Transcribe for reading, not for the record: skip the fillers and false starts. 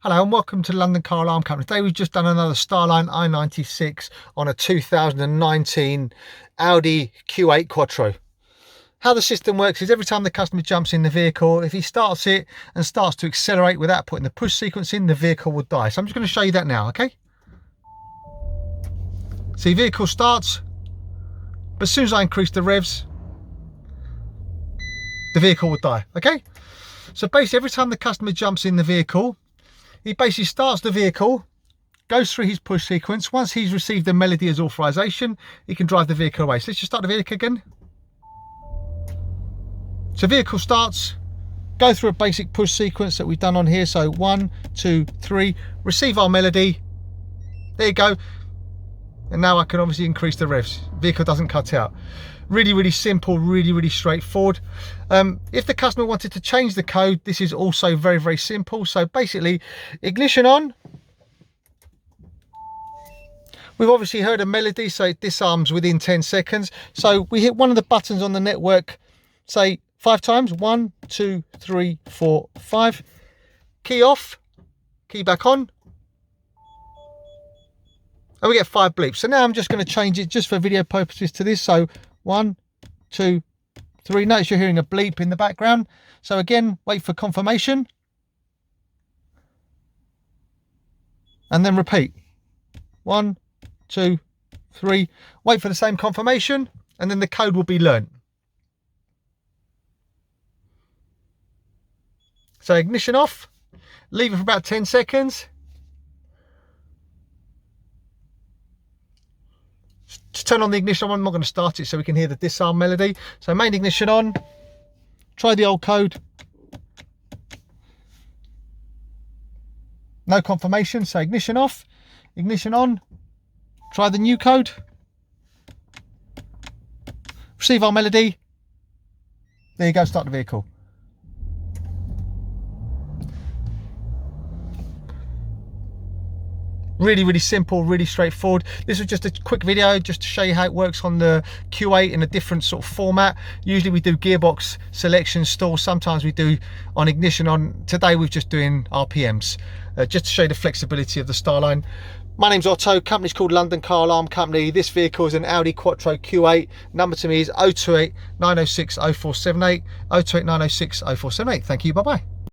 Hello and welcome to London Car Alarm Company. Today we've just done another Starline i96 on a 2019 Audi Q8 Quattro. How the system works is every time the customer jumps in the vehicle, if he starts it and starts to accelerate without putting the push sequence in, the vehicle will die. So I'm just going to show you that now, okay? See, vehicle starts, but as soon as I increase the revs, the vehicle will die, okay? So basically every time the customer jumps in the vehicle, he basically starts the vehicle, goes through his push sequence. Once he's received the melody as authorization, he can drive the vehicle away. So let's just start the vehicle again. So vehicle starts, go through a basic push sequence that we've done on here. So 1, 2, 3, receive our melody. There you go. And now I can obviously increase the revs. Vehicle doesn't cut out. Really simple, really straightforward. If the customer wanted to change the code, this is also very simple. So basically, ignition on. We've obviously heard a melody, so it disarms within 10 seconds. So we hit one of the buttons on the network, say 5 times. 1, 2, 3, 4, 5. Key off, key back on. And we get 5 bleeps. So now I'm just going to change it just for video purposes to this. So 1, 2, 3. Notice you're hearing a bleep in the background. So again, wait for confirmation. And then repeat. 1, 2, 3. Wait for the same confirmation. And then the code will be learnt. So ignition off. Leave it for about 10 seconds. To turn on the ignition, I'm not going to start it so we can hear the disarm melody. So main ignition on, try the old code. No confirmation, so ignition off, ignition on, try the new code. Receive our melody. There you go, start the vehicle. Really simple, really straightforward. This was just a quick video just to show you how it works on the Q8 in a different sort of format. Usually we do gearbox selection, stall. Sometimes we do on ignition on. Today we're just doing RPMs, just to show you the flexibility of the Starline. My name's Otto, company's called London Car Alarm Company. This vehicle is an Audi Quattro Q8. Number to me is 028 906 0478, 028 906 0478. Thank you, bye-bye.